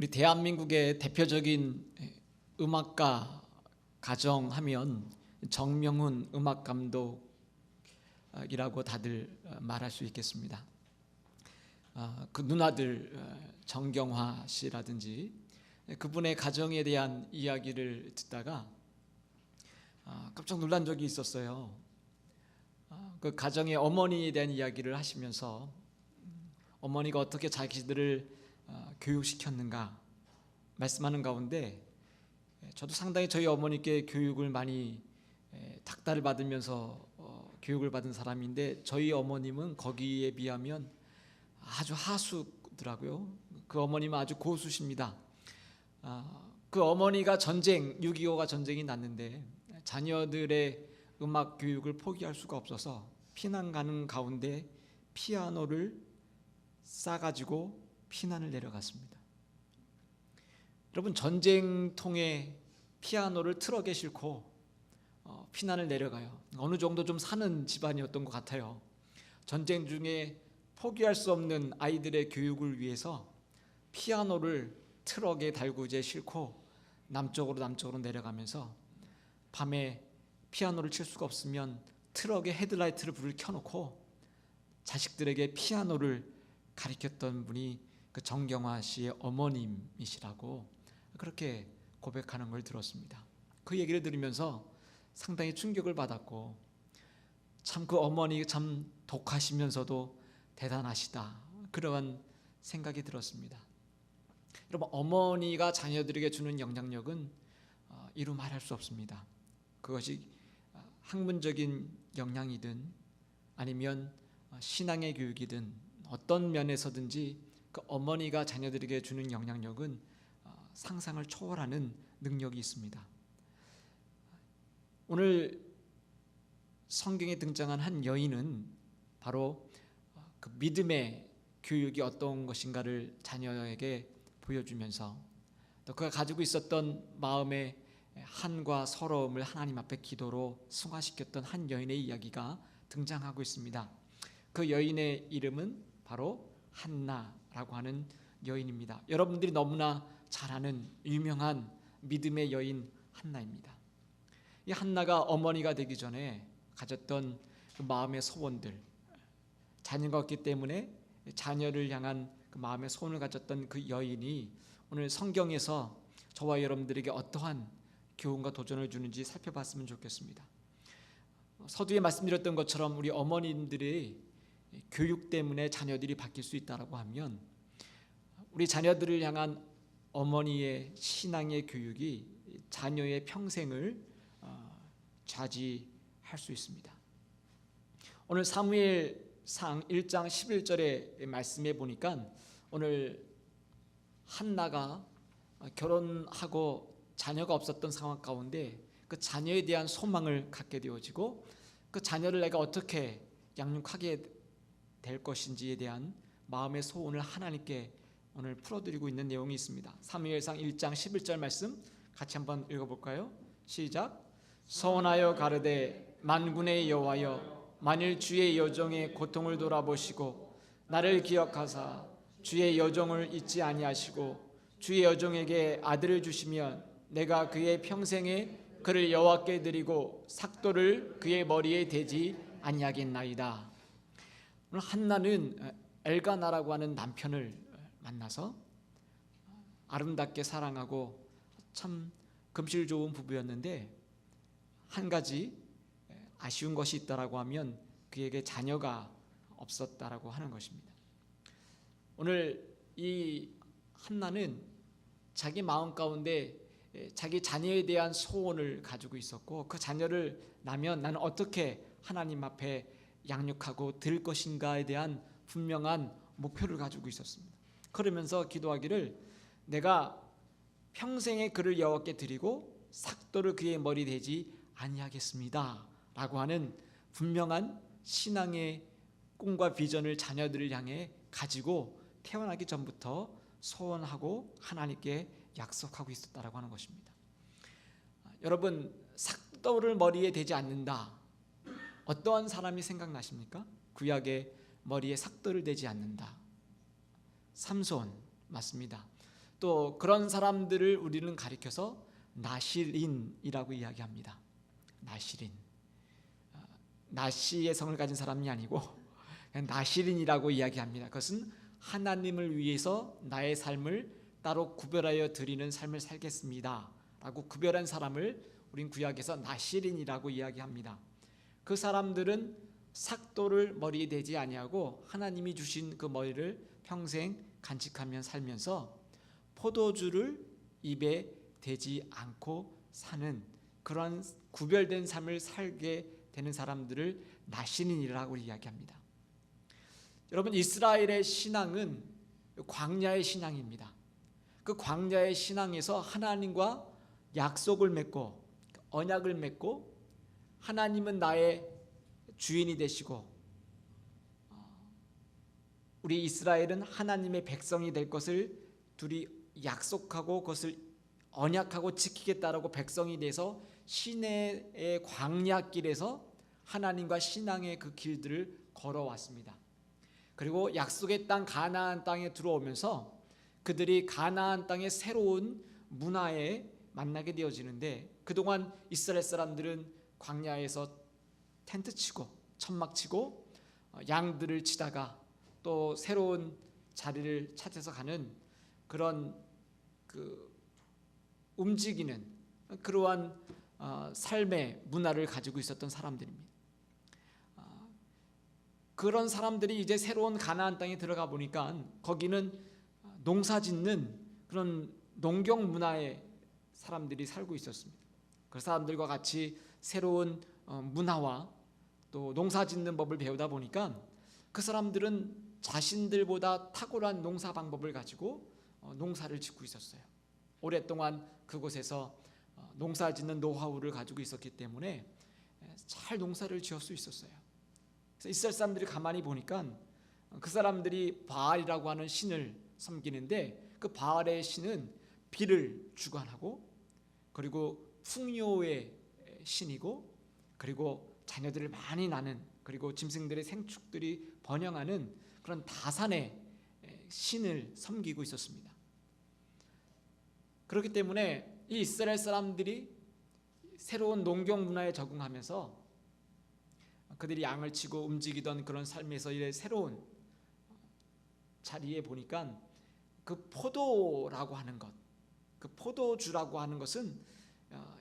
우리 대한민국의 대표적인 음악가 가정하면 정명훈 음악 감독이라고 다들 말할 수 있겠습니다. 그 누나들 정경화 씨라든지 그분의 가정에 대한 이야기를 듣다가 깜짝 놀란 적이 있었어요. 그 가정의 어머니에 대한 이야기를 하시면서 어머니가 어떻게 자기들을 교육시켰는가 말씀하는 가운데 저도 상당히 저희 어머니께 교육을 많이 닥달을 받으면서 교육을 받은 사람인데 저희 어머님은 거기에 비하면 아주 하수더라고요. 그 어머님은 아주 고수십니다. 그 어머니가 6.25가 전쟁이 났는데 자녀들의 음악 교육을 포기할 수가 없어서 피난 가는 가운데 피아노를 싸가지고 피난을 내려갔습니다. 여러분, 전쟁통에 피아노를 트럭에 싣고 피난을 내려가요. 어느 정도 좀 사는 집안이었던 것 같아요. 전쟁 중에 포기할 수 없는 아이들의 교육을 위해서 피아노를 트럭에 달고 이제 싣고 남쪽으로 내려가면서 밤에 피아노를 칠 수가 없으면 트럭에 헤드라이트를 불을 켜놓고 자식들에게 피아노를 가르쳤던 분이 그 정경화 씨의 어머님이시라고 그렇게 고백하는 걸 들었습니다. 그 얘기를 들으면서 상당히 충격을 받았고 참 그 어머니 참 독하시면서도 대단하시다 그러한 생각이 들었습니다. 여러분, 어머니가 자녀들에게 주는 영향력은 이루 말할 수 없습니다. 그것이 학문적인 영향이든 아니면 신앙의 교육이든 어떤 면에서든지 그 어머니가 자녀들에게 주는 영향력은 상상을 초월하는 능력이 있습니다. 오늘 성경에 등장한 한 여인은 바로 그 믿음의 교육이 어떤 것인가를 자녀에게 보여주면서 또 그가 가지고 있었던 마음의 한과 서러움을 하나님 앞에 기도로 승화시켰던 한 여인의 이야기가 등장하고 있습니다. 그 여인의 이름은 바로 한나라고 하는 여인입니다. 여러분들이 너무나 잘 아는 유명한 믿음의 여인 한나입니다. 이 한나가 어머니가 되기 전에 가졌던 그 마음의 소원들, 자녀가 없기 때문에 자녀를 향한 그 마음의 소원을 가졌던 그 여인이 오늘 성경에서 저와 여러분들에게 어떠한 교훈과 도전을 주는지 살펴봤으면 좋겠습니다. 서두에 말씀드렸던 것처럼 우리 어머님들의 교육 때문에 자녀들이 바뀔 수 있다고 하면 우리 자녀들을 향한 어머니의 신앙의 교육이 자녀의 평생을 좌지할 수 있습니다. 오늘 사무엘상 1장 11절의 말씀에 보니까 오늘 한나가 결혼하고 자녀가 없었던 상황 가운데 그 자녀에 대한 소망을 갖게 되어지고 그 자녀를 내가 어떻게 양육하게 될 것인지에 대한 마음의 소원을 하나님께 오늘 풀어드리고 있는 내용이 있습니다. 사무엘상 1장 11절 말씀 같이 한번 읽어볼까요? 시작. 서원하여 가르되 만군의 여호와여, 만일 주의 여종의 고통을 돌아보시고 나를 기억하사 주의 여종을 잊지 아니하시고 주의 여종에게 아들을 주시면 내가 그의 평생에 그를 여호와께 드리고 삭도를 그의 머리에 대지 아니하겠나이다. 오늘 한나는 엘가나라고 하는 남편을 만나서 아름답게 사랑하고 참 금실 좋은 부부였는데 한 가지 아쉬운 것이 있다라고 하면 그에게 자녀가 없었다라고 하는 것입니다. 오늘 이 한나는 자기 마음 가운데 자기 자녀에 대한 소원을 가지고 있었고 그 자녀를 낳으면 나는 어떻게 하나님 앞에 양육하고 드릴 것인가에 대한 분명한 목표를 가지고 있었습니다. 그러면서 기도하기를 내가 평생에 그를 여호와께 드리고 삭도를 그의 머리 대지 아니하겠습니다 라고 하는 분명한 신앙의 꿈과 비전을 자녀들을 향해 가지고 태어나기 전부터 소원하고 하나님께 약속하고 있었다라고 하는 것입니다. 여러분, 삭도를 머리에 대지 않는다. 어떠한 사람이 생각나십니까? 구약에 머리에 삭도를 대지 않는다. 삼손 맞습니다. 또 그런 사람들을 우리는 가리켜서 나실인이라고 이야기합니다. 나실인, 나시의 성을 가진 사람이 아니고 나실인이라고 이야기합니다. 그것은 하나님을 위해서 나의 삶을 따로 구별하여 드리는 삶을 살겠습니다 라고 구별한 사람을 우린 구약에서 나실인이라고 이야기합니다. 그 사람들은 삭도를 머리에 대지 아니하고 하나님이 주신 그 머리를 평생 간직하며 살면서 포도주를 입에 대지 않고 사는 그런 구별된 삶을 살게 되는 사람들을 나실인이라고 이야기합니다. 여러분, 이스라엘의 신앙은 광야의 신앙입니다. 그 광야의 신앙에서 하나님과 약속을 맺고 언약을 맺고 하나님은 나의 주인이 되시고 우리 이스라엘은 하나님의 백성이 될 것을 둘이 약속하고 그것을 언약하고 지키겠다라고 백성이 돼서 시내의 광야길에서 하나님과 신앙의 그 길들을 걸어왔습니다. 그리고 약속의 땅 가나안 땅에 들어오면서 그들이 가나안 땅의 새로운 문화에 만나게 되어지는데, 그동안 이스라엘 사람들은 광야에서 텐트 치고 천막 치고 양들을 치다가 또 새로운 자리를 찾아서 가는 그런 움직이는 그러한 삶의 문화를 가지고 있었던 사람들입니다. 그런 사람들이 이제 새로운 가나안 땅에 들어가 보니까 거기는 농사짓는 그런 농경 문화의 사람들이 살고 있었습니다. 그 사람들과 같이 새로운 문화와 또 농사짓는 법을 배우다 보니까 그 사람들은 자신들보다 탁월한 농사 방법을 가지고 농사를 짓고 있었어요. 오랫동안 그곳에서 농사짓는 노하우를 가지고 있었기 때문에 잘 농사를 지을 수 있었어요. 그래서 이스라엘 사람들이 가만히 보니까 그 사람들이 바알이라고 하는 신을 섬기는데, 그 바알의 신은 비를 주관하고 그리고 풍요의 신이고 그리고 자녀들을 많이 낳는 그리고 짐승들의 생축들이 번영하는 그런 다산의 신을 섬기고 있었습니다. 그렇기 때문에 이 이스라엘 사람들이 새로운 농경 문화에 적응하면서 그들이 양을 치고 움직이던 그런 삶에서 이래 새로운 자리에 보니까 그 포도라고 하는 것, 그 포도주라고 하는 것은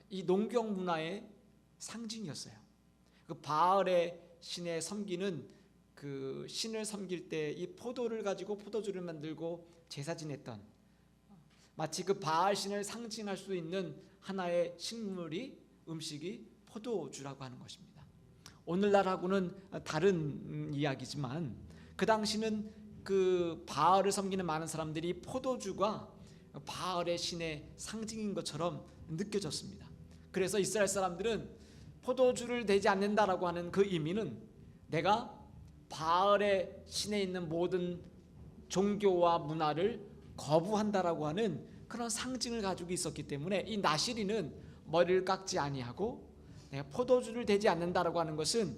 이 농경 문화의 상징이었어요. 그 바알의 신에 섬기는 그 신을 섬길 때 이 포도를 가지고 포도주를 만들고 제사 지냈던, 마치 그 바알 신을 상징할 수 있는 하나의 식물이 음식이 포도주라고 하는 것입니다. 오늘날하고는 다른 이야기지만 그 당시는 그 바알을 섬기는 많은 사람들이 포도주가 바알의 신의 상징인 것처럼 느껴졌습니다. 그래서 이스라엘 사람들은 포도주를 대지 않는다라고 하는 그 의미는 내가 바알의 신에 있는 모든 종교와 문화를 거부한다라고 하는 그런 상징을 가지고 있었기 때문에 이 나실이는 머리를 깎지 아니하고 내가 포도주를 대지 않는다라고 하는 것은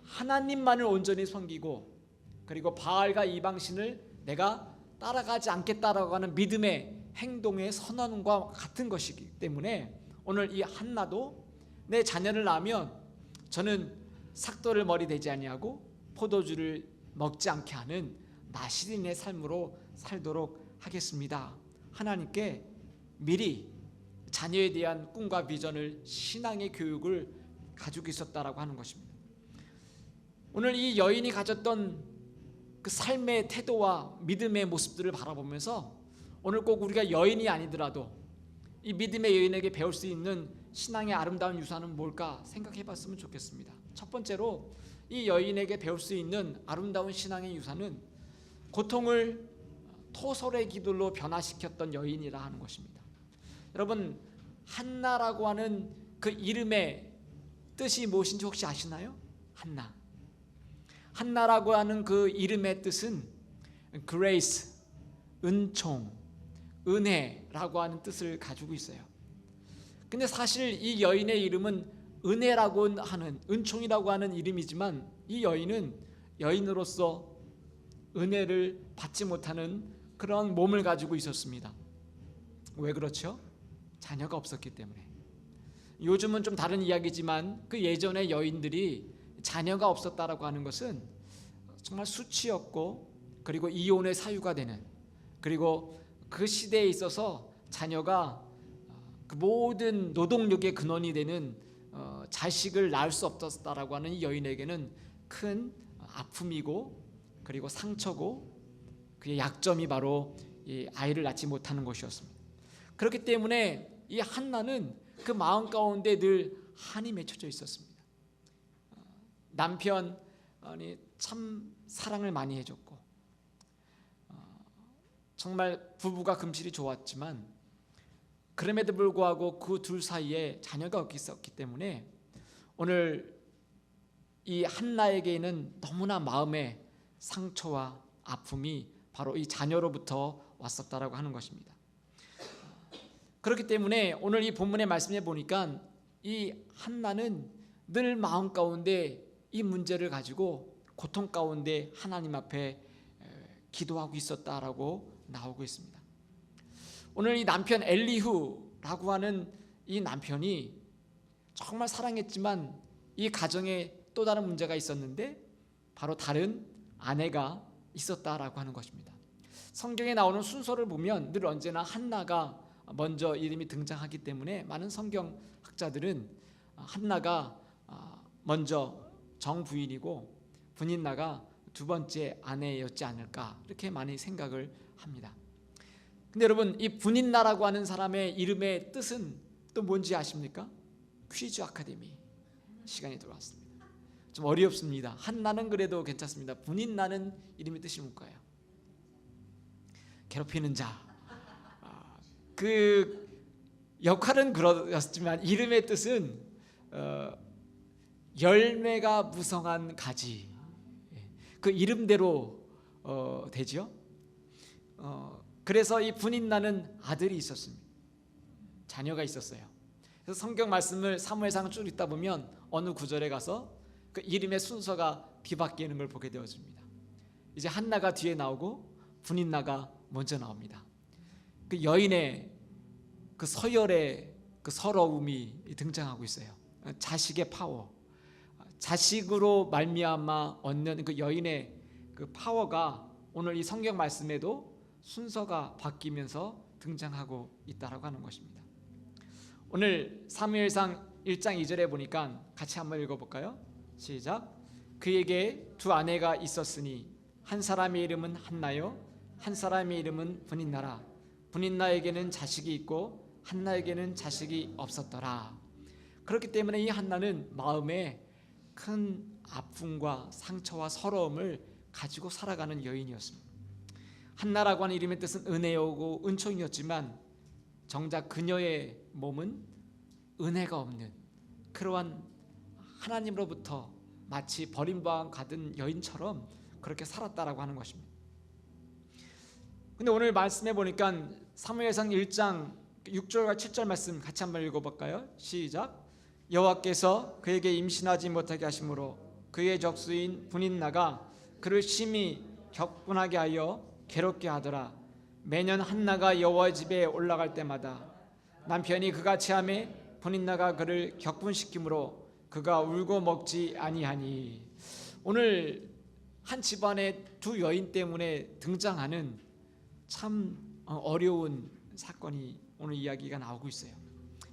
하나님만을 온전히 섬기고 그리고 바알과 이방신을 내가 따라가지 않겠다라고 하는 믿음의 행동의 선언과 같은 것이기 때문에 오늘 이 한나도 내 자녀를 낳으면 저는 삭도를 머리 대지 아니하고 포도주를 먹지 않게 하는 나실인의 삶으로 살도록 하겠습니다. 하나님께 미리 자녀에 대한 꿈과 비전을, 신앙의 교육을 가지고 있었다라고 하는 것입니다. 오늘 이 여인이 가졌던 그 삶의 태도와 믿음의 모습들을 바라보면서 오늘 꼭 우리가 여인이 아니더라도 이 믿음의 여인에게 배울 수 있는 신앙의 아름다운 유산은 뭘까 생각해 봤으면 좋겠습니다. 첫 번째로 이 여인에게 배울 수 있는 아름다운 신앙의 유산은 고통을 토설의 기도로 변화시켰던 여인이라 하는 것입니다. 여러분, 한나라고 하는 그 이름의 뜻이 무엇인지 혹시 아시나요? 한나. 한나라고 하는 그 이름의 뜻은 grace, 은총, 은혜라고 하는 뜻을 가지고 있어요. 근데 사실 이 여인의 이름은 은혜라고 하는, 은총이라고 하는 이름이지만 이 여인은 여인으로서 은혜를 받지 못하는 그런 몸을 가지고 있었습니다. 왜 그렇죠? 자녀가 없었기 때문에. 요즘은 좀 다른 이야기지만 그 예전의 여인들이 자녀가 없었다라고 하는 것은 정말 수치였고, 그리고 이혼의 사유가 되는, 그리고 그 시대에 있어서 자녀가 그 모든 노동력의 근원이 되는 자식을 낳을 수 없었다라고 하는 이 여인에게는 큰 아픔이고, 그리고 상처고, 그의 약점이 바로 이 아이를 낳지 못하는 것이었습니다. 그렇기 때문에 이 한나는 그 마음 가운데 늘 한이 맺혀져 있었습니다. 남편이 참 사랑을 많이 해줬고, 정말 부부가 금실이 좋았지만, 그럼에도 불구하고 그 둘 사이에 자녀가 없었기 때문에 오늘 이 한나에게는 너무나 마음의 상처와 아픔이 바로 이 자녀로부터 왔었다라고 하는 것입니다. 그렇기 때문에 오늘 이 본문의 말씀에 보니까 이 한나는 늘 마음 가운데 이 문제를 가지고 고통 가운데 하나님 앞에 기도하고 있었다라고 나오고 있습니다. 오늘 이 남편 엘리후라고 하는 이 남편이 정말 사랑했지만 이 가정에 또 다른 문제가 있었는데 바로 다른 아내가 있었다라고 하는 것입니다. 성경에 나오는 순서를 보면 늘 언제나 한나가 먼저 이름이 등장하기 때문에 많은 성경학자들은 한나가 먼저 정부인이고 분인나가 두 번째 아내였지 않을까, 이렇게 많이 생각을 합니다. 근데 여러분, 이 분인나라고 하는 사람의 이름의 뜻은 또 뭔지 아십니까? 퀴즈 아카데미 시간이 들어왔습니다. 좀 어렵습니다. 한나는 그래도 괜찮습니다. 분인나는 이름의 뜻이 뭘까요? 괴롭히는 자. 그 역할은 그렇지만 이름의 뜻은 열매가 무성한 가지. 그 이름대로 되죠. 그래서 이 분인나는 아들이 있었습니다. 자녀가 있었어요. 그래서 성경 말씀을 사무엘상 쭉 읽다 보면 어느 구절에 가서 그 이름의 순서가 뒤바뀌는 걸 보게 되어집니다. 이제 한나가 뒤에 나오고 분인나가 먼저 나옵니다. 그 여인의 그 서열의 그 서러움이 등장하고 있어요. 자식의 파워, 자식으로 말미암아 얻는 그 여인의 그 파워가 오늘 이 성경 말씀에도 순서가 바뀌면서 등장하고 있다라고 하는 것입니다. 오늘 사무엘상 1장 2절에 보니까 같이 한번 읽어볼까요? 시작. 그에게 두 아내가 있었으니 한 사람의 이름은 한나요, 한 사람의 이름은 분인나라. 분인나에게는 자식이 있고 한나에게는 자식이 없었더라. 그렇기 때문에 이 한나는 마음에 큰 아픔과 상처와 서러움을 가지고 살아가는 여인이었습니다. 한나라고 하는 이름의 뜻은 은혜이고 은총이었지만 정작 그녀의 몸은 은혜가 없는 그러한 하나님으로부터 마치 버림받은 가든 여인처럼 그렇게 살았다라고 하는 것입니다. 근데 오늘 말씀해 보니까 사무엘상 1장 6절과 7절 말씀 같이 한번 읽어볼까요? 시작. 여호와께서 그에게 임신하지 못하게 하심으로 그의 적수인 분인나가 그를 심히 격분하게 하여 괴롭게 하더라. 매년 한나가 여호와 집에 올라갈 때마다 남편이 그가 체함에 분인나가 그를 격분시키므로 그가 울고 먹지 아니하니. 오늘 한 집안의 두 여인 때문에 등장하는 참 어려운 사건이 오늘 이야기가 나오고 있어요.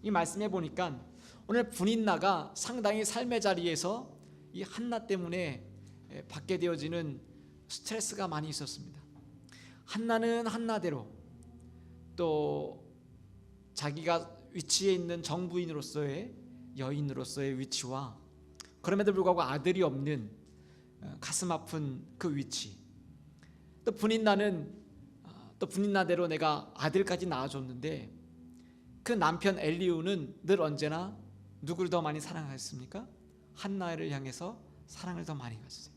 이 말씀에 보니까 오늘 분인나가 상당히 삶의 자리에서 이 한나 때문에 받게 되어지는 스트레스가 많이 있었습니다. 한나는 한나대로 또 자기가 위치에 있는 정부인으로서의 여인으로서의 위치와 그럼에도 불구하고 아들이 없는 가슴 아픈 그 위치, 또 분인나는 또 분인나대로 내가 아들까지 낳아줬는데 그 남편 엘리후는 늘 언제나 누구를 더 많이 사랑했습니까? 한나를 향해서 사랑을 더 많이 가졌어요.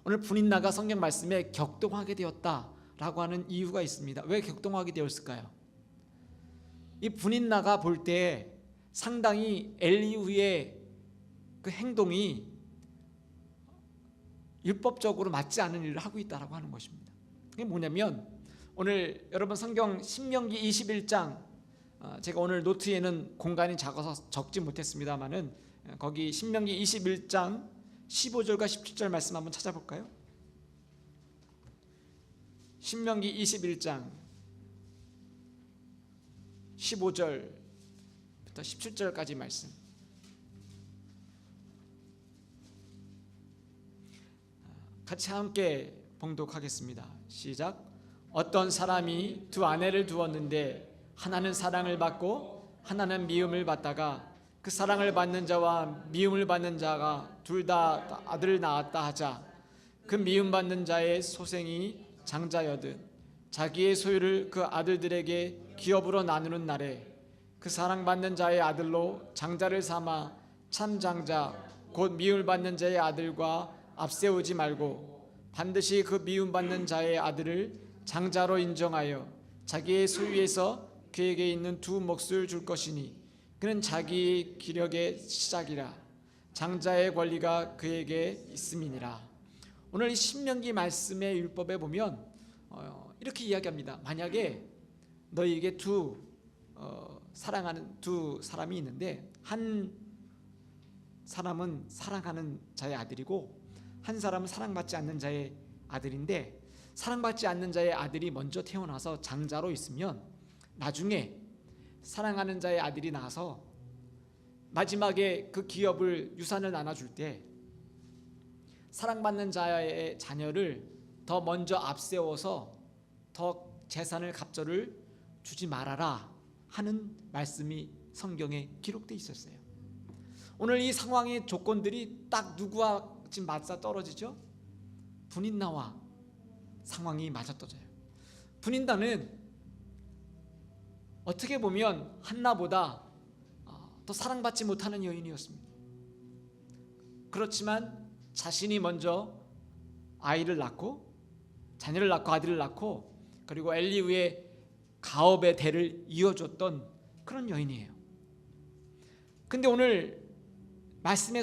오늘 분인나가 성경 말씀에 격동하게 되었다라고 하는 이유가 있습니다. 왜 격동하게 되었을까요? 이 분인나가 볼 때 상당히 엘리후의 그 행동이 율법적으로 맞지 않은 일을 하고 있다라고 하는 것입니다. 그게 뭐냐면 오늘 여러분 성경 신명기 21장 제가 오늘 노트에는 공간이 작아서 적지 못했습니다만은 거기 신명기 21장 15절과 17절 말씀 한번 찾아볼까요? 신명기 21장 15절부터 17절까지 말씀. 같이 함께 봉독하겠습니다. 시작. 어떤 사람이 두 아내를 두었는데 하나는 사랑을 받고 하나는 미움을 받다가 그 사랑을 받는 자와 미움을 받는 자가 둘 다 아들을 낳았다 하자. 그 미움 받는 자의 소생이 장자여든 자기의 소유를 그 아들들에게 기업으로 나누는 날에 그 사랑받는 자의 아들로 장자를 삼아 참 장자 곧 미움을 받는 자의 아들과 앞세우지 말고 반드시 그 미움받는 자의 아들을 장자로 인정하여 자기의 소유에서 그에게 있는 두 몫을 줄 것이니 그는 자기의 기력의 시작이라 장자의 권리가 그에게 있음이니라. 오늘 이 신명기 말씀의 율법에 보면 이렇게 이야기합니다. 만약에 너희에게 사랑하는 두 사람이 있는데 한 사람은 사랑하는 자의 아들이고 한 사람은 사랑받지 않는 자의 아들인데 사랑받지 않는 자의 아들이 먼저 태어나서 장자로 있으면 나중에 사랑하는 자의 아들이 나서 마지막에 그 기업을 유산을 나눠줄 때 사랑받는 자의 자녀를 더 먼저 앞세워서 더 재산을 갑절을 주지 말아라 하는 말씀이 성경에 기록되어 있었어요. 오늘 이 상황의 조건들이 딱 누구와 지금 맞아 떨어지죠? 분인나와 상황이 맞아 떨어져요. 분인나는 어떻게 보면 한나보다 더 사랑받지 못하는 여인이었습니다. 그렇지만 자신이 먼저 아이를 낳고 자녀를 낳고 아들을 낳고 그리고 엘리후의 가업의 대를 이어줬던 그런 여인이에요. 근데 오늘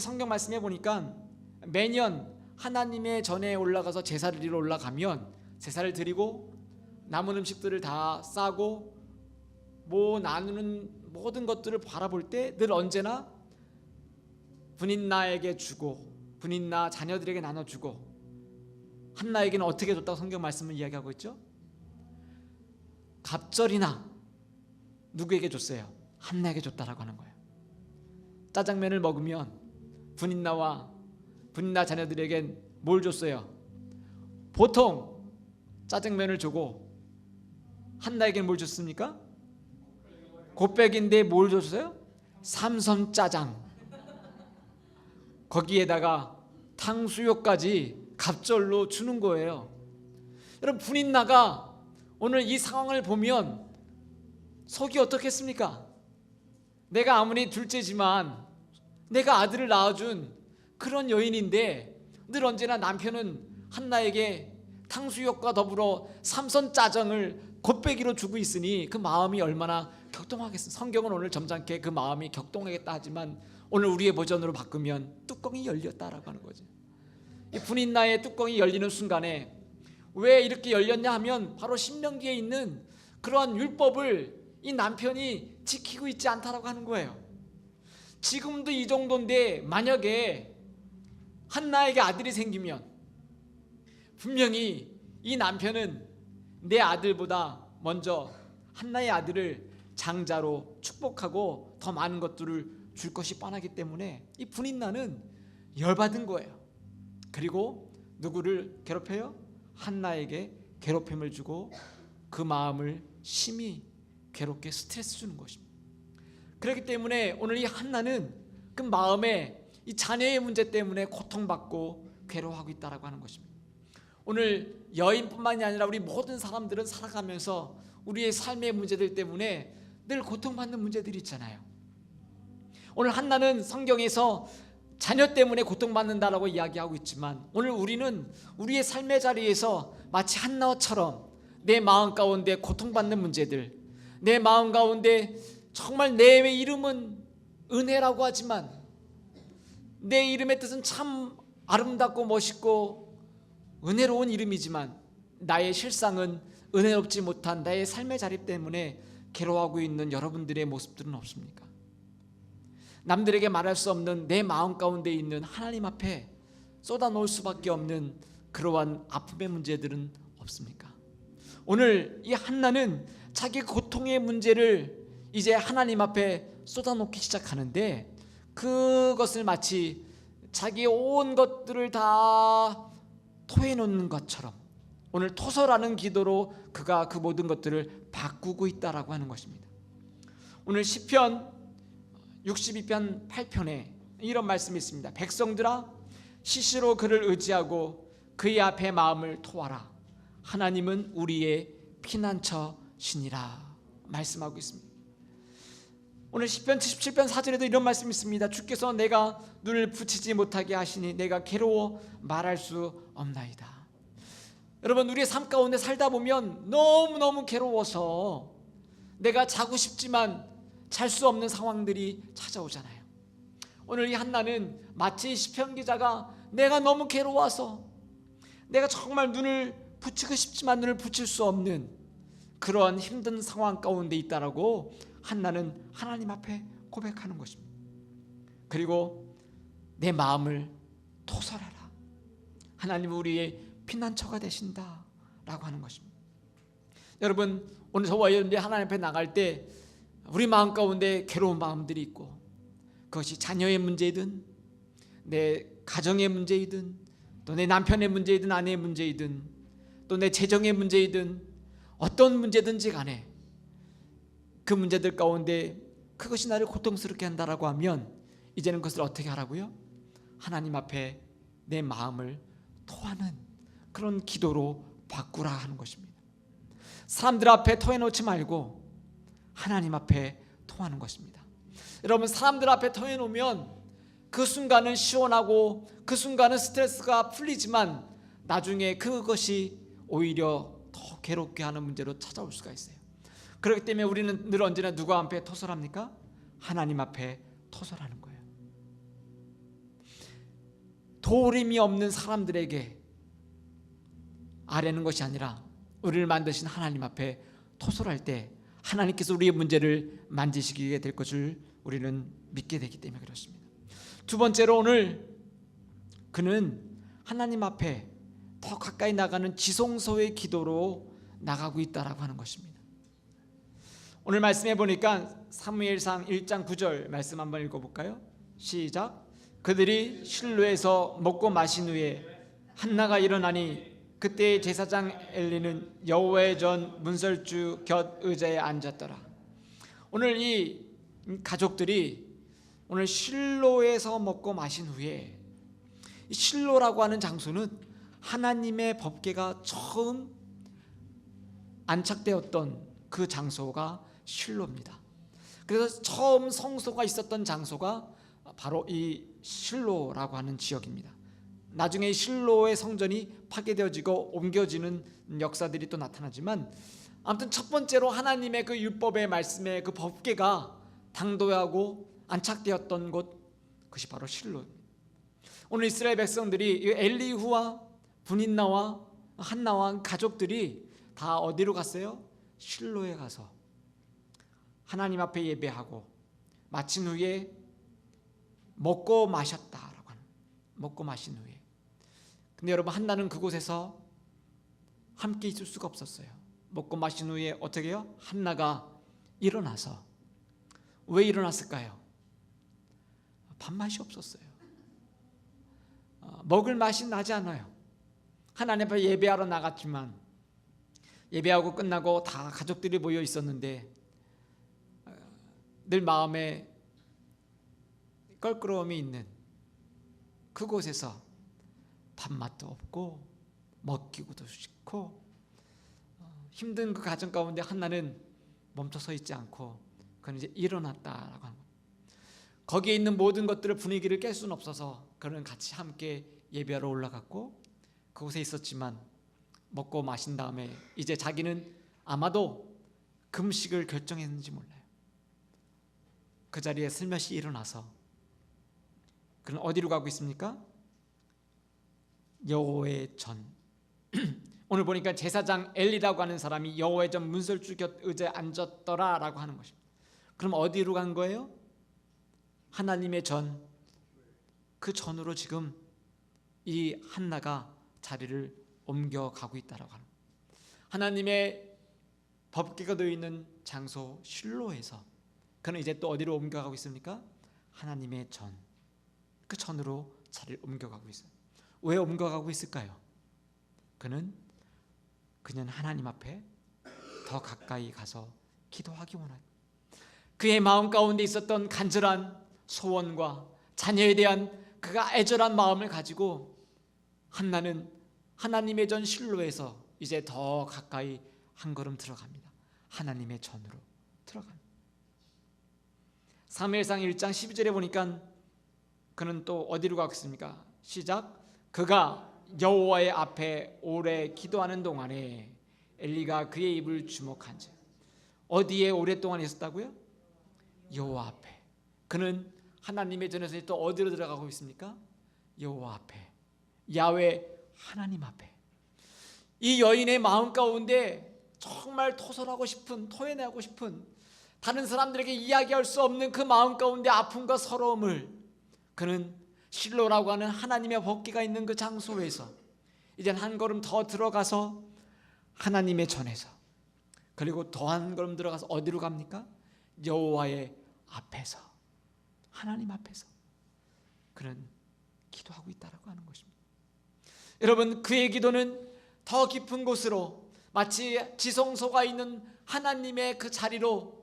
성경 말씀에 보니까 매년 하나님의 전에 올라가서 제사를 드리러 올라가면 제사를 드리고 남은 음식들을 다 싸고 나누는 모든 것들을 바라볼 때 늘 언제나 분인나에게 주고 분인나 자녀들에게 나눠주고 한나에게는 어떻게 줬다고 성경 말씀을 이야기하고 있죠? 갑절이나 누구에게 줬어요? 한나에게 줬다라고 하는 거예요. 짜장면을 먹으면 분인나 자녀들에겐 뭘 줬어요? 보통 짜장면을 주고 한나에게는 뭘 줬습니까? 곱빼기인데 뭘 줬어요? 삼선짜장. 거기에다가 탕수육까지 갑절로 주는 거예요. 여러분 분인나가 오늘 이 상황을 보면 속이 어떻겠습니까? 내가 아무리 둘째지만 내가 아들을 낳아준 그런 여인인데 늘 언제나 남편은 한나에게 탕수육과 더불어 삼선짜장을 곱빼기로 주고 있으니 그 마음이 얼마나 격동하겠습니까? 성경은 오늘 점잖게 그 마음이 격동하겠다 하지만 오늘 우리의 버전으로 바꾸면 뚜껑이 열렸다라고 하는 거죠. 이 분인나의 뚜껑이 열리는 순간에 왜 이렇게 열렸냐 하면 바로 신명기에 있는 그러한 율법을 이 남편이 지키고 있지 않다라고 하는 거예요. 지금도 이 정도인데 만약에 한나에게 아들이 생기면 분명히 이 남편은 내 아들보다 먼저 한나의 아들을 장자로 축복하고 더 많은 것들을 줄 것이 뻔하기 때문에 이 분인나는 열받은 거예요. 그리고 누구를 괴롭혀요? 한나에게 괴롭힘을 주고 그 마음을 심히 괴롭게 스트레스 주는 것입니다. 그렇기 때문에 오늘 이 한나는 그 마음에 이 자녀의 문제 때문에 고통받고 괴로워하고 있다라고 하는 것입니다. 오늘 여인뿐만이 아니라 우리 모든 사람들은 살아가면서 우리의 삶의 문제들 때문에 늘 고통받는 문제들이 있잖아요. 오늘 한나는 성경에서 자녀 때문에 고통받는다라고 이야기하고 있지만 오늘 우리는 우리의 삶의 자리에서 마치 한나처럼 내 마음 가운데 고통받는 문제들, 내 마음 가운데 정말 내 이름은 은혜라고 하지만 내 이름의 뜻은 참 아름답고 멋있고 은혜로운 이름이지만 나의 실상은 은혜롭지 못한 나의 삶의 자리 때문에 괴로워하고 있는 여러분들의 모습들은 없습니까? 남들에게 말할 수 없는 내 마음 가운데 있는 하나님 앞에 쏟아놓을 수밖에 없는 그러한 아픔의 문제들은 없습니까? 오늘 이 한나는 자기 고통의 문제를 이제 하나님 앞에 쏟아놓기 시작하는데, 그것을 마치 자기 온 것들을 다 토해놓는 것처럼 오늘 토설하는 기도로 그가 그 모든 것들을 바꾸고 있다라고 하는 것입니다. 오늘 시편 62편 8편에 이런 말씀이 있습니다. 백성들아, 시시로 그를 의지하고 그의 앞에 마음을 토하라. 하나님은 우리의 피난처시니라 말씀하고 있습니다. 오늘 시편 77편 4절에도 이런 말씀이 있습니다. 주께서 내가 눈을 붙이지 못하게 하시니 내가 괴로워 말할 수 없나이다. 여러분, 우리의 삶 가운데 살다 보면 너무너무 괴로워서 내가 자고 싶지만 잘 수 없는 상황들이 찾아오잖아요. 오늘 이 한나는 마치 시편 기자가 내가 너무 괴로워서 내가 정말 눈을 붙이고 싶지만 눈을 붙일 수 없는 그러한 힘든 상황 가운데 있다라고 한나는 하나님 앞에 고백하는 것입니다. 그리고 내 마음을 토설하라. 하나님은 우리의 피난처가 되신다 라고 하는 것입니다. 여러분, 오늘 저와 여러분들이 하나님 앞에 나갈 때 우리 마음 가운데 괴로운 마음들이 있고, 그것이 자녀의 문제이든 내 가정의 문제이든 또 내 남편의 문제이든 아내의 문제이든 또 내 재정의 문제이든 어떤 문제든지 간에 그 문제들 가운데 그것이 나를 고통스럽게 한다라고 하면 이제는 그것을 어떻게 하라고요? 하나님 앞에 내 마음을 토하는 그런 기도로 바꾸라 하는 것입니다. 사람들 앞에 토해놓지 말고 하나님 앞에 토하는 것입니다. 여러분, 사람들 앞에 토해놓으면 그 순간은 시원하고 그 순간은 스트레스가 풀리지만 나중에 그것이 오히려 더 괴롭게 하는 문제로 찾아올 수가 있어요. 그렇기 때문에 우리는 늘 언제나 누구 앞에 토설합니까? 하나님 앞에 토설하는 거예요. 도림이 없는 사람들에게 아뢰는 것이 아니라 우리를 만드신 하나님 앞에 토설할 때 하나님께서 우리의 문제를 만지시게 될 것을 우리는 믿게 되기 때문에 그렇습니다. 두 번째로, 오늘 그는 하나님 앞에 더 가까이 나가는 지성소의 기도로 나가고 있다라고 하는 것입니다. 오늘 말씀해 보니까 사무엘상 1장 9절 말씀 한번 읽어볼까요? 시작. 그들이 실로에서 먹고 마신 후에 한나가 일어나니 그때 제사장 엘리는 여호와의 전 문설주 곁 의자에 앉았더라. 오늘 이 가족들이 오늘 실로에서 먹고 마신 후에, 실로라고 하는 장소는 하나님의 법궤가 처음 안착되었던 그 장소가 실로입니다. 그래서 처음 성소가 있었던 장소가 바로 이 실로라고 하는 지역입니다. 나중에 실로의 성전이 파괴되어지고 옮겨지는 역사들이 또 나타나지만, 아무튼 첫 번째로 하나님의 그 율법의 말씀의 그 법궤가 당도하고 안착되었던 곳, 그것이 바로 실로입니다. 오늘 이스라엘 백성들이 엘리후와 분인나와 한나와 가족들이 다 어디로 갔어요? 실로에 가서 하나님 앞에 예배하고 마친 후에 먹고 마셨다라고 하는, 먹고 마신 후에. 근데 여러분, 한나는 그곳에서 함께 있을 수가 없었어요. 먹고 마신 후에 어떻게 해요? 한나가 일어나서, 왜 일어났을까요? 밥맛이 없었어요. 먹을 맛이 나지 않아요. 하나님 앞에 예배하러 나갔지만 예배하고 끝나고 다 가족들이 모여 있었는데 늘 마음에 껄끄러움이 있는 그곳에서 밥맛도 없고 먹기도 싫고 힘든 그 가정 가운데 한나는 멈춰 서 있지 않고 그는 이제 일어났다라고 하는 거예요. 거기에 있는 모든 것들을, 분위기를 깰 수는 없어서 그는 같이 함께 예배하러 올라갔고 그곳에 있었지만 먹고 마신 다음에 이제 자기는 아마도 금식을 결정했는지 몰라요. 그 자리에 슬며시 일어나서 그는 어디로 가고 있습니까? 여호와의 전 오늘 보니까 제사장 엘리라고 하는 사람이 여호와의 전 문설주 곁 의자에 앉았더라라고 하는 것입니다. 그럼 어디로 간 거예요? 하나님의 전, 그 전으로 지금 이 한나가 자리를 옮겨가고 있다라고 하는 거예요. 하나님의 법궤가 놓여 있는 장소 실로에서 그는 이제 또 어디로 옮겨가고 있습니까? 하나님의 전, 그 전으로 자리를 옮겨가고 있어요. 왜 옮겨가고 있을까요? 그는 하나님 앞에 더 가까이 가서 기도하기 원합니다. 그의 마음 가운데 있었던 간절한 소원과 자녀에 대한 그가 애절한 마음을 가지고 한나는 하나님의 전 실로에서 이제 더 가까이 한 걸음 들어갑니다. 하나님의 전으로 들어갑니다. 사무엘상 1장 12절에 보니까 그는 또 어디로 가겠습니까? 시작. 그가 여호와의 앞에 오래 기도하는 동안에 엘리가 그의 입을 주목한즉. 어디에 오랫동안 있었다고요? 여호와 앞에. 그는 하나님의 전에서 또 어디로 들어가고 있습니까? 여호와 앞에, 야훼 하나님 앞에. 이 여인의 마음 가운데 정말 토설하고 싶은, 토해내고 싶은, 다른 사람들에게 이야기할 수 없는 그 마음 가운데 아픔과 서러움을 그는 실로라고 하는 하나님의 법궤가 있는 그 장소에서 이제 한 걸음 더 들어가서 하나님의 전에서, 그리고 더 한 걸음 들어가서 어디로 갑니까? 여호와의 앞에서, 하나님 앞에서 그는 기도하고 있다라고 하는 것입니다. 여러분, 그의 기도는 더 깊은 곳으로, 마치 지성소가 있는 하나님의 그 자리로,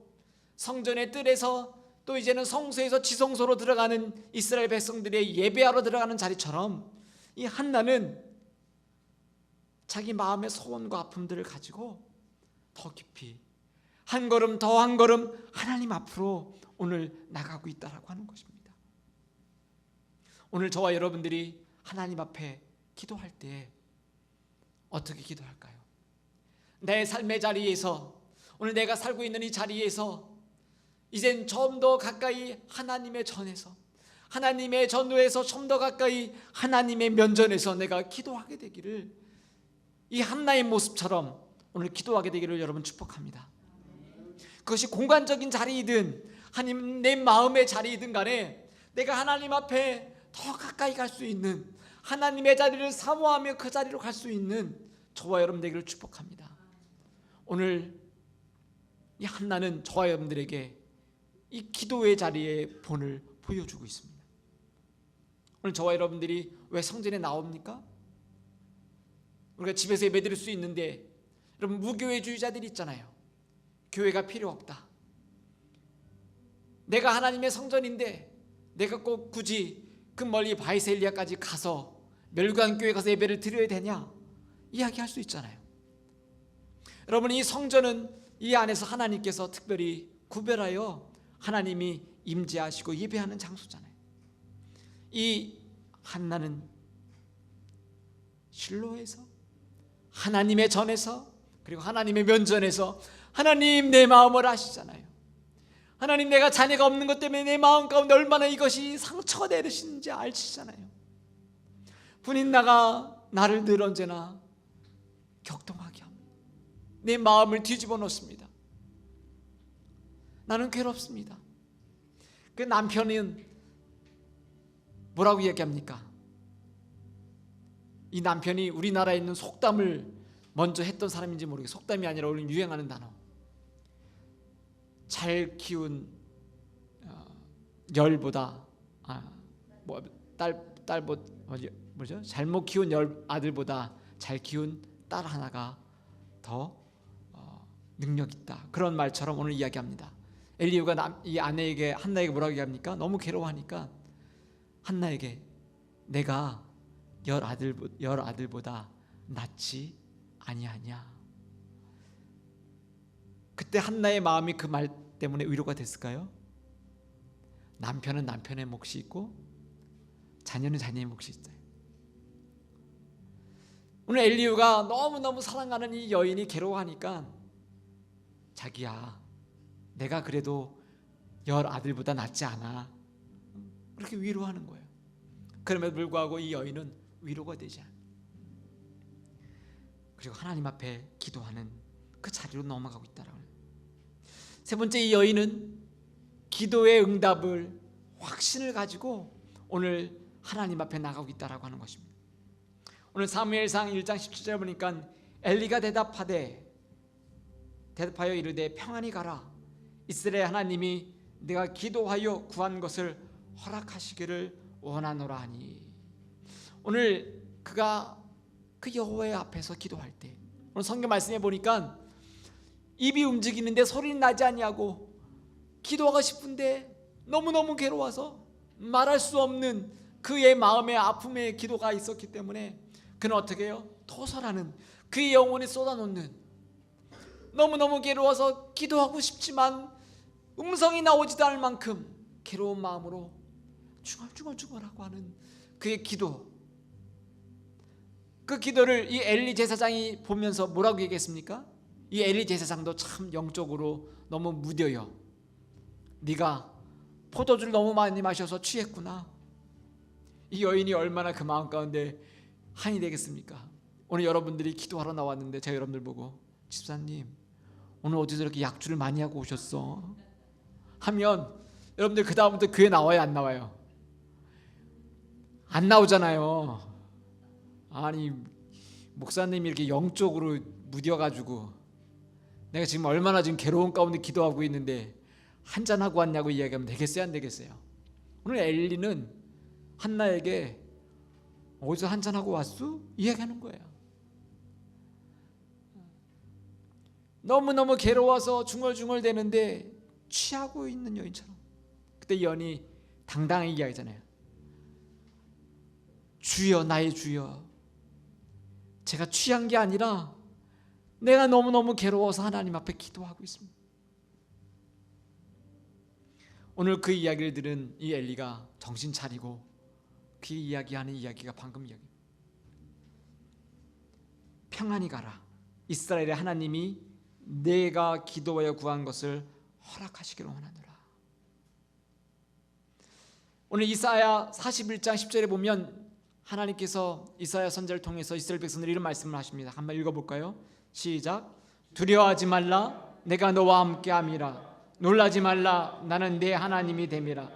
성전의 뜰에서 또 이제는 성소에서 지성소로 들어가는 이스라엘 백성들의 예배하러 들어가는 자리처럼 이 한나는 자기 마음의 소원과 아픔들을 가지고 더 깊이 한 걸음 더 한 걸음 하나님 앞으로 오늘 나가고 있다라고 하는 것입니다. 오늘 저와 여러분들이 하나님 앞에 기도할 때 어떻게 기도할까요? 내 삶의 자리에서, 오늘 내가 살고 있는 이 자리에서 이젠 좀 더 가까이 하나님의 전에서, 하나님의 전후에서 좀 더 가까이 하나님의 면전에서 내가 기도하게 되기를, 이 한나의 모습처럼 오늘 기도하게 되기를 여러분 축복합니다. 그것이 공간적인 자리이든 하나님 내 마음의 자리이든 간에 내가 하나님 앞에 더 가까이 갈 수 있는, 하나님의 자리를 사모하며 그 자리로 갈 수 있는 저와 여러분 되기를 축복합니다. 오늘 이 한나는 저와 여러분들에게 이 기도의 자리의 본을 보여주고 있습니다. 오늘 저와 여러분들이 왜 성전에 나옵니까? 우리가 집에서 예배드릴 수 있는데, 여러분 무교회주의자들이 있잖아요. 교회가 필요 없다. 내가 하나님의 성전인데 내가 꼭 굳이 그 멀리 바이셀리아까지 가서 멸관교회 가서 예배를 드려야 되냐? 이야기할 수 있잖아요. 여러분, 이 성전은 이 안에서 하나님께서 특별히 구별하여 하나님이 임재하시고 예배하는 장소잖아요. 이 한나는 실로에서, 하나님의 전에서, 그리고 하나님의 면전에서 하나님 내 마음을 아시잖아요. 하나님, 내가 자녀가 없는 것 때문에 내 마음 가운데 얼마나 이것이 상처가 되시는지 아시잖아요. 분인나가 나를 늘 언제나 격동하게 합니다. 내 마음을 뒤집어 놓습니다. 나는 괴롭습니다. 그 남편은 뭐라고 이야기합니까? 이 남편이 우리나라에 있는 속담을 먼저 했던 사람인지 모르겠어요. 속담이 아니라 오늘 유행하는 단어. 잘 키운 열보다 뭐죠? 잘못 키운 아들보다 잘 키운 딸 하나가 더 능력 있다. 그런 말처럼 오늘 이야기합니다. 엘리후가 이 아내에게, 한나에게 뭐라고 얘기합니까? 너무 괴로워하니까 한나에게 내가 열 아들보다 낫지 아니하냐. 그때 한나의 마음이 그 말 때문에 위로가 됐을까요? 남편은 남편의 몫이 있고 자녀는 자녀의 몫이 있어요. 오늘 엘리후가 너무너무 사랑하는 이 여인이 괴로워하니까 자기야, 내가 그래도 열 아들보다 낫지 않아, 그렇게 위로하는 거예요. 그럼에도 불구하고 이 여인은 위로가 되지 않아요. 그리고 하나님 앞에 기도하는 그 자리로 넘어가고 있다라고 해요. 세 번째, 이 여인은 기도의 응답을 확신을 가지고 오늘 하나님 앞에 나가고 있다라고 하는 것입니다. 오늘 사무엘상 1장 17절 보니까 엘리가 대답하여 이르되 평안히 가라. 이스라엘 하나님이 내가 기도하여 구한 것을 허락하시기를 원하노라 하니. 오늘 그가 그 여호와의 앞에서 기도할 때, 오늘 성경 말씀에 보니까 입이 움직이는데 소리는 나지 아니하고 기도하고 싶은데 너무너무 괴로워서 말할 수 없는 그의 마음의 아픔의 기도가 있었기 때문에 그는 어떻게 해요? 토설하는, 그의 영혼이 쏟아놓는, 너무너무 괴로워서 기도하고 싶지만 음성이 나오지도 않을 만큼 괴로운 마음으로 중얼중얼하고 하는 그의 기도, 그 기도를 이 엘리 제사장이 보면서 뭐라고 얘기했습니까? 이 엘리 제사장도 참 영적으로 너무 무뎌요. 네가 포도주를 너무 많이 마셔서 취했구나. 이 여인이 얼마나 그 마음 가운데 한이 되겠습니까? 오늘 여러분들이 기도하러 나왔는데 제가 여러분들 보고 집사님 오늘 어디서 이렇게 약주를 많이 하고 오셨어? 하면 여러분들 그 다음부터 교회 나와요, 안 나와요? 안 나오잖아요. 아니 목사님이 이렇게 영적으로 무뎌가지고 내가 지금 얼마나 지금 괴로운 가운데 기도하고 있는데 한잔하고 왔냐고 이야기하면 되겠어요, 안 되겠어요? 오늘 엘리는 한나에게 어디서 한잔하고 왔어? 이야기하는 거예요. 너무너무 괴로워서 중얼중얼 대는데 취하고 있는 여인처럼. 그때 여인이 당당하게 이야기하잖아요. 주여, 나의 주여, 제가 취한 게 아니라 내가 너무너무 괴로워서 하나님 앞에 기도하고 있습니다. 오늘 그 이야기를 들은 이 엘리가 정신 차리고 그 이야기하는 이야기가 방금 이야기. 평안히 가라. 이스라엘의 하나님이 내가 기도하여 구한 것을 허락하시기를 원하노라. 오늘 이사야 41장 10절에 보면 하나님께서 이사야 선지자를 통해서 이스라엘 백성들 이런 말씀을 하십니다. 한번 읽어볼까요? 시작. 두려워하지 말라. 내가 너와 함께함이라. 놀라지 말라. 나는 네 하나님이 됨이라.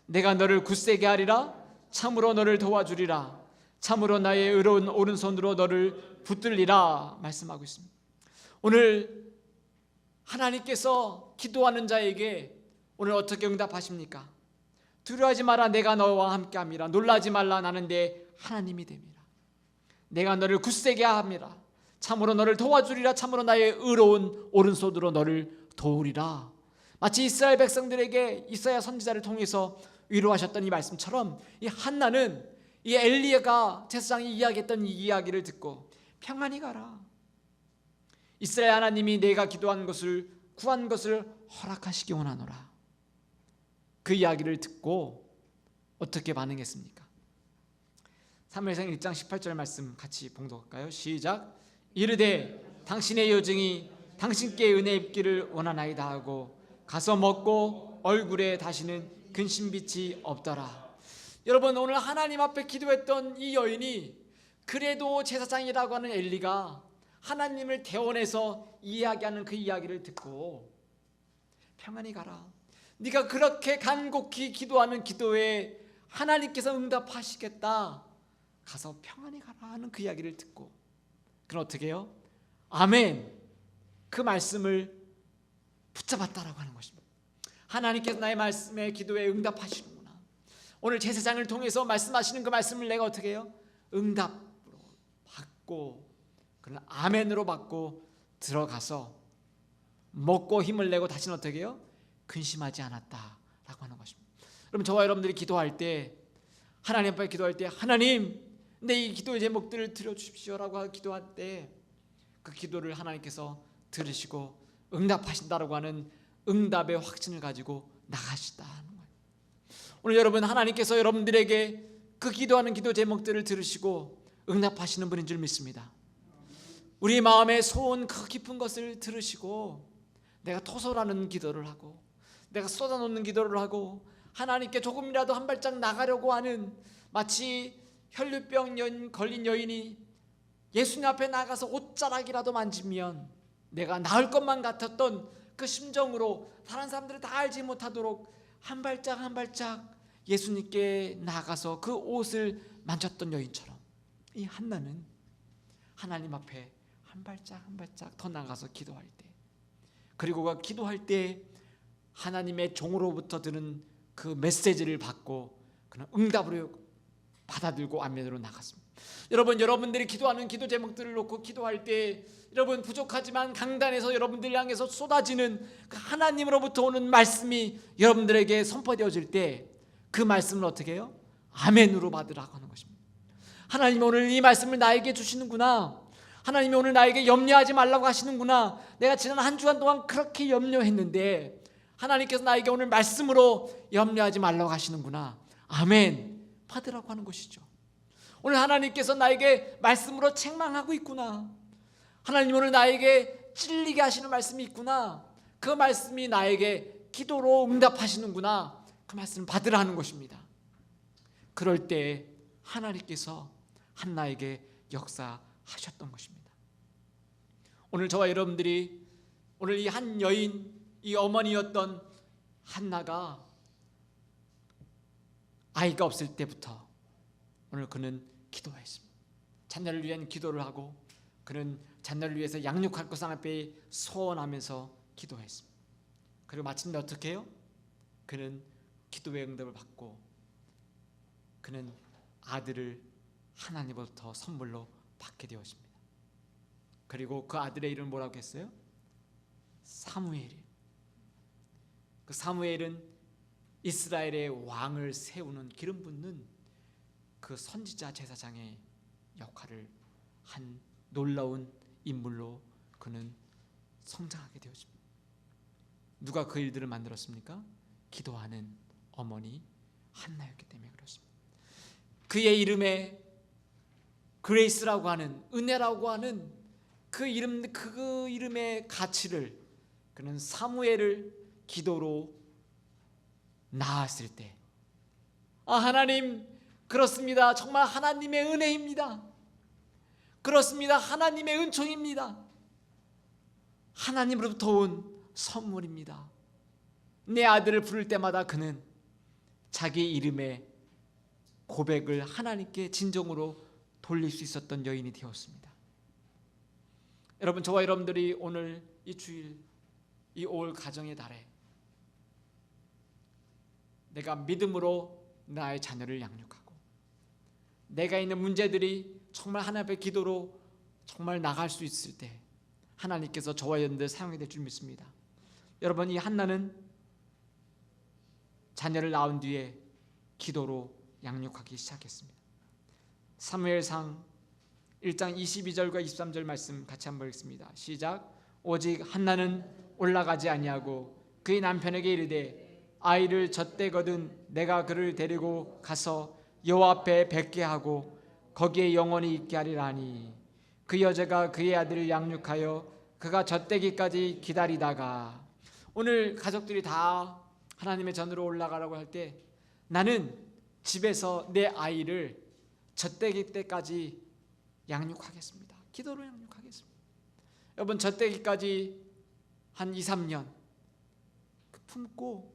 내가 너를 굳세게 하리라. 참으로 너를 도와주리라. 참으로 나의 의로운 오른손으로 너를 붙들리라 말씀하고 있습니다. 오늘 하나님께서 기도하는 자에게 오늘 어떻게 응답하십니까? 두려워하지 마라. 내가 너와 함께함이라. 놀라지 말라. 나는 네 하나님이 됨이라. 내가 너를 굳세게 함이라. 참으로 너를 도와주리라. 참으로 나의 의로운 오른손으로 너를 도우리라. 마치 이스라엘 백성들에게 이사야 선지자를 통해서 위로하셨던 이 말씀처럼 이 한나는 이 엘리야가 제사장이 이야기했던 이 이야기를 듣고 평안히 가라. 이스라엘 하나님이 내가 기도한 것을 구한 것을 허락하시기 원하노라. 그 이야기를 듣고 어떻게 반응했습니까? 사무엘상 1장 18절 말씀 같이 봉독할까요? 시작. 이르되 당신의 여정이 당신께 은혜 입기를 원하나이다 하고 가서 먹고 얼굴에 다시는 근심빛이 없더라. 여러분, 오늘 하나님 앞에 기도했던 이 여인이 그래도 제사장이라고 하는 엘리가 하나님을 대원해서 이야기하는 그 이야기를 듣고 평안히 가라. 네가 그렇게 간곡히 기도하는 기도에 하나님께서 응답하시겠다. 가서 평안히 가라 하는 그 이야기를 듣고 그는 어떻게 해요? 아멘. 그 말씀을 붙잡았다라고 하는 것입니다. 하나님께서 나의 말씀에 기도에 응답하시는구나. 오늘 제사장을 통해서 말씀하시는 그 말씀을 내가 어떻게 해요? 응답으로 받고 그는 아멘으로 받고 들어가서 먹고 힘을 내고 다시는 어떻게 해요? 근심하지 않았다라고 하는 것입니다. 그럼 저와 여러분들이 기도할 때 하나님 앞에 기도할 때 하나님 내 이 기도의 제목들을 들어주십시오라고 기도할 때 그 기도를 하나님께서 들으시고 응답하신다라고 하는 응답의 확신을 가지고 나가시다는 거예요. 오늘 여러분 하나님께서 여러분들에게 그 기도하는 기도 제목들을 들으시고 응답하시는 분인 줄 믿습니다. 우리 마음의 소원 그 깊은 것을 들으시고 내가 토설하는 기도를 하고 내가 쏟아놓는 기도를 하고 하나님께 조금이라도 한 발짝 나가려고 하는 마치 혈류병 걸린 여인이 예수님 앞에 나가서 옷자락이라도 만지면 내가 나을 것만 같았던 그 심정으로 다른 사람들이 다 알지 못하도록 한 발짝 한 발짝 예수님께 나가서 그 옷을 만졌던 여인처럼 이 한나는 하나님 앞에 한 발짝 한 발짝 더 나가서 기도할 때, 그리고 그 기도할 때 하나님의 종으로부터 들은 그 메시지를 받고 그는 응답으로 받아들고 안면으로 나갔습니다. 여러분들이 기도하는 기도 제목들을 놓고 기도할 때 여러분 부족하지만 강단에서 여러분들 향해서 쏟아지는 그 하나님으로부터 오는 말씀이 여러분들에게 선포되어질 때 그 말씀을 어떻게 해요? 아멘으로 받으라고 하는 것입니다. 하나님이 오늘 이 말씀을 나에게 주시는구나, 하나님이 오늘 나에게 염려하지 말라고 하시는구나, 내가 지난 한 주간 동안 그렇게 염려했는데 하나님께서 나에게 오늘 말씀으로 염려하지 말라고 하시는구나, 아멘 받으라고 하는 것이죠. 오늘 하나님께서 나에게 말씀으로 책망하고 있구나, 하나님 오늘 나에게 찔리게 하시는 말씀이 있구나, 그 말씀이 나에게 기도로 응답하시는구나, 그 말씀을 받으라 하는 것입니다. 그럴 때 하나님께서 한나에게 역사하셨던 것입니다. 오늘 저와 여러분들이 오늘 이 한 여인, 이 어머니였던 한나가 아이가 없을 때부터 오늘 그는 기도했습니다. 자녀를 위한 기도를 하고 그는 자녀를 위해서 양육할 것 앞에 소원하면서 기도했습니다. 그리고 마침내 어떻게 해요? 그는 기도의 응답을 받고 그는 아들을 하나님으로부터 선물로 받게 되었습니다. 그리고 그 아들의 이름은 뭐라고 했어요? 사무엘이에요. 그 사무엘은 이스라엘의 왕을 세우는 기름 붓는 그 선지자 제사장의 역할을 한 놀라운 인물로 그는 성장하게 되었습니다. 누가 그 일들을 만들었습니까? 기도하는 어머니 한나였기 때문에 그렇습니다. 그의 이름에 그레이스라고 하는, 은혜라고 하는 그 이름의 가치를 그는 사무엘을 기도로 낳았을 때, 하나님, 그렇습니다. 정말 하나님의 은혜입니다. 그렇습니다. 하나님의 은총입니다. 하나님으로부터 온 선물입니다. 내 아들을 부를 때마다 그는 자기 이름의 고백을 하나님께 진정으로 돌릴 수 있었던 여인이 되었습니다. 여러분, 저와 여러분들이 오늘 이 주일, 이 올 가정의 달에 내가 믿음으로 나의 자녀를 양육하고 내가 있는 문제들이 정말 하나님 앞에 기도로 정말 나갈 수 있을 때 하나님께서 저와 여러분들 사용이 될 줄 믿습니다. 여러분, 이 한나는 자녀를 낳은 뒤에 기도로 양육하기 시작했습니다. 사무엘상 1장 22절과 23절 말씀 같이 한번 읽습니다. 시작. 오직 한나는 올라가지 아니하고 그의 남편에게 이르되 아이를 젖대거든 내가 그를 데리고 가서 여호와 앞에 뵙게 하고 거기에 영원히 있게 하리라 하니 그 여자가 그의 아들을 양육하여 그가 젖대기까지 기다리다가, 오늘 가족들이 다 하나님의 전으로 올라가라고 할 때 나는 집에서 내 아이를 젖대기 때까지 양육하겠습니다. 기도로 양육하겠습니다. 여러분, 젖대기까지 한 2, 3년 품고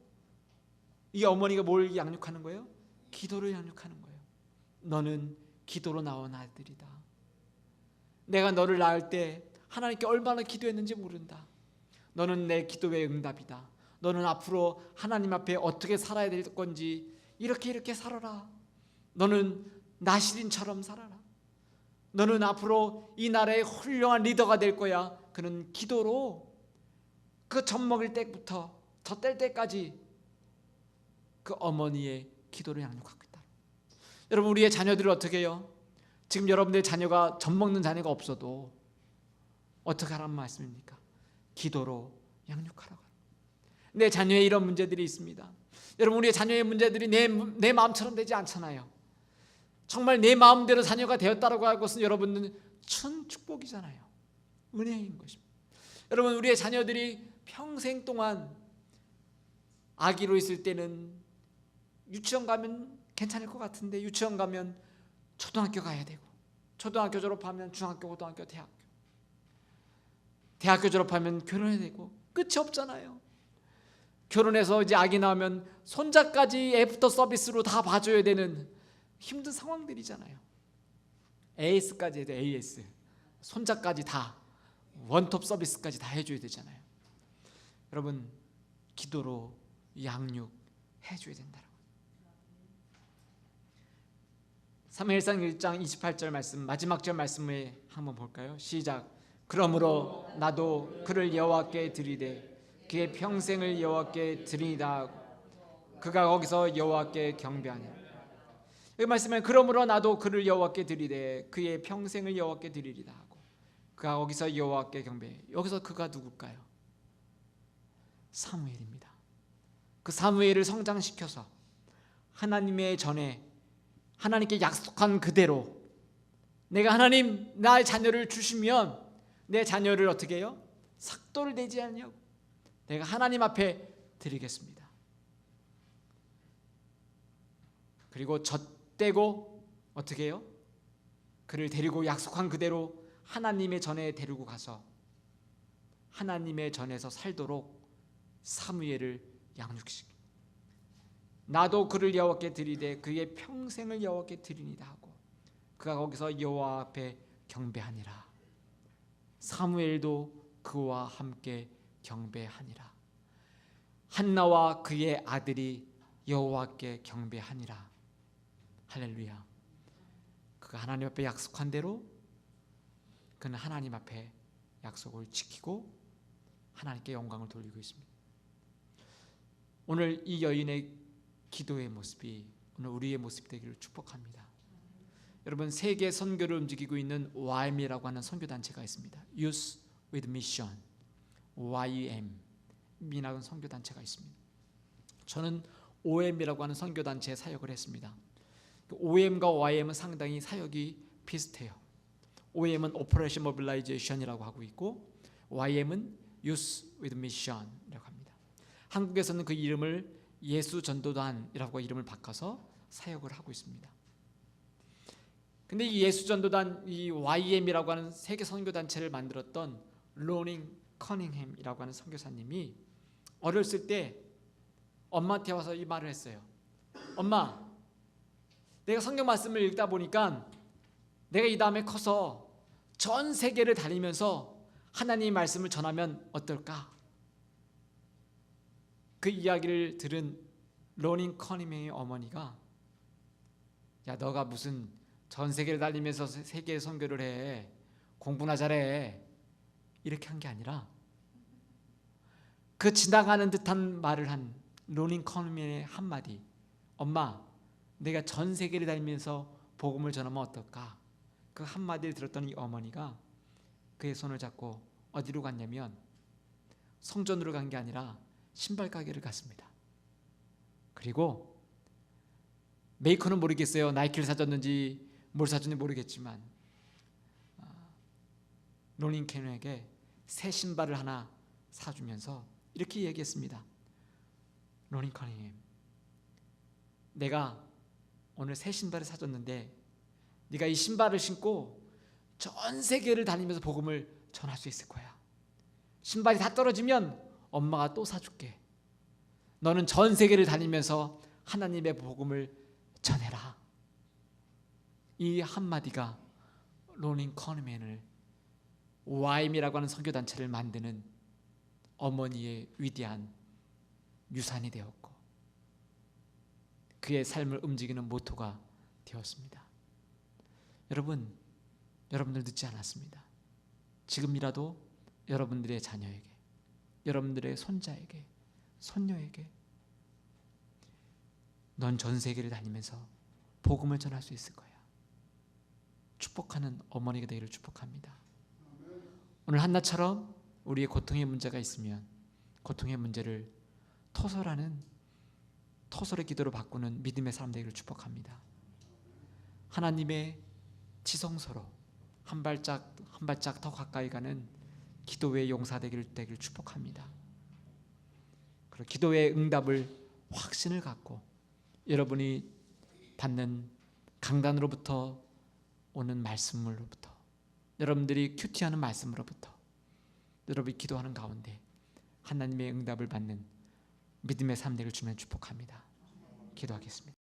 이 어머니가 뭘 양육하는 거예요? 기도로 양육하는 거예요. 너는 기도로 나온 아들이다. 내가 너를 낳을 때 하나님께 얼마나 기도했는지 모른다. 너는 내 기도의 응답이다. 너는 앞으로 하나님 앞에 어떻게 살아야 될 건지 이렇게 살아라. 너는 나시린처럼 살아라. 너는 앞으로 이 나라의 훌륭한 리더가 될 거야. 그는 기도로 그 젖 먹일 때부터 젖 뗄 때까지 그 어머니의 기도를 양육하고 있다. 여러분, 우리의 자녀들을 어떻게 해요? 지금 여러분들의 자녀가 젖 먹는 자녀가 없어도 어떻게 하라는 말씀입니까? 기도로 양육하라고. 내 자녀의 이런 문제들이 있습니다. 여러분, 우리의 자녀의 문제들이 내 마음처럼 되지 않잖아요. 정말 내 마음대로 자녀가 되었다라고 할 것은 여러분은 큰 축복이잖아요. 은혜인 것입니다. 여러분, 우리의 자녀들이 평생 동안 아기로 있을 때는 유치원 가면 괜찮을 것 같은데 유치원 가면 초등학교 가야 되고 초등학교 졸업하면 중학교, 고등학교, 대학교. 대학교 졸업하면 결혼해야 되고 끝이 없잖아요. 결혼해서 이제 아기 나오면 손자까지 애프터 서비스로 다 봐줘야 되는 힘든 상황들이잖아요. AS까지 해도 AS, 손자까지 다 원톱 서비스까지 다 해줘야 되잖아요. 여러분, 기도로 양육해줘야 된다는 거예요. 사무엘상 1장 28절 말씀, 마지막 절 말씀을 한번 볼까요? 시작. 그러므로 나도 그를 여호와께 드리되 그의 평생을 여호와께 드리니라. 그가 거기서 여호와께 경배하니. 여기 말씀에 그러므로 나도 그를 여호와께 드리되 그의 평생을 여호와께 드리리다 하고 그가 거기서 여호와께 경배해. 여기서 그가 누굴까요? 사무엘입니다. 그 사무엘을 성장시켜서 하나님의 전에 하나님께 약속한 그대로 내가 하나님 나의 자녀를 주시면 내 자녀를 어떻게 해요? 삭도를 내지 않냐고 내가 하나님 앞에 드리겠습니다. 그리고 젖대고 어떻게 해요? 그를 데리고 약속한 그대로 하나님의 전에 데리고 가서 하나님의 전에서 살도록 사무엘을 양육시키. 나도 그를 여호와께 드리되 그의 평생을 여호와께 드리니다 하고 그가 거기서 여호와 앞에 경배하니라. 사무엘도 그와 함께 경배하니라. 한나와 그의 아들이 여호와께 경배하니라. 할렐루야. 그가 하나님 앞에 약속한 대로 그는 하나님 앞에 약속을 지키고 하나님께 영광을 돌리고 있습니다. 오늘 이 여인의 기도의 모습이 오늘 우리의 모습이 되기를 축복합니다. 여러분, 세계 선교를 움직이고 있는 YM이라고 하는 선교단체가 있습니다. Youth with Mission, YM이라는 선교단체가 있습니다. 저는 OM이라고 하는 선교단체에 사역을 했습니다. OM과 YM은 상당히 사역이 비슷해요. OM은 Operation Mobilization이라고 하고 있고 YM은 Youth with Mission이라고 합니다. 한국에서는 그 이름을 예수 전도단이라고 이름을 바꿔서 사역을 하고 있습니다. 근데 이 예수 전도단, 이 YM이라고 하는 세계 선교 단체를 만들었던 로닝 커닝햄이라고 하는 선교사님이 어렸을 때 엄마한테 와서 이 말을 했어요. 엄마, 내가 성경 말씀을 읽다 보니까 내가 이 다음에 커서 전 세계를 다니면서 하나님의 말씀을 전하면 어떨까? 그 이야기를 들은 로닝 커닝햄의 어머니가 야, 너가 무슨 전 세계를 달리면서 세계 선교를 해, 공부나 잘해, 이렇게 한 게 아니라 그 지나가는 듯한 말을 한 로닝 커닝햄의 한마디, 엄마, 내가 전 세계를 다니면서 복음을 전하면 어떨까? 그 한마디를 들었던 이 어머니가 그의 손을 잡고 어디로 갔냐면 성전으로 간 게 아니라 신발 가게를 갔습니다. 그리고 메이커는 모르겠어요. 나이키를 사줬는지 뭘 사줬는지 모르겠지만 로닝 캐논에게 새 신발을 하나 사주면서 이렇게 얘기했습니다. 로닝 커닝햄, 내가 오늘 새 신발을 사줬는데 네가 이 신발을 신고 전 세계를 다니면서 복음을 전할 수 있을 거야. 신발이 다 떨어지면 엄마가 또 사줄게. 너는 전 세계를 다니면서 하나님의 복음을 전해라. 이 한마디가 로닝 커닝햄을 YM이라고 하는 선교단체를 만드는 어머니의 위대한 유산이 되었고 그의 삶을 움직이는 모토가 되었습니다. 여러분, 여러분들 늦지 않았습니다. 지금이라도 여러분들의 자녀에게, 여러분들의 손자에게, 손녀에게 넌 전 세계를 다니면서 복음을 전할 수 있을 거야. 축복하는 어머니가 되기를 축복합니다. 오늘 한나처럼 우리의 고통의 문제가 있으면 고통의 문제를 토설의 기도로 바꾸는 믿음의 사람 되기를 축복합니다. 하나님의 지성소로 한 발짝 더 가까이 가는 기도의 용사 되기를 축복합니다. 그리고 기도의 응답을 확신을 갖고 여러분이 받는 강단으로부터 오는 말씀으로부터, 여러분들이 큐티하는 말씀으로부터 여러분이 기도하는 가운데 하나님의 응답을 받는 믿음의 삶 되기를 주면 축복합니다. 기도하겠습니다.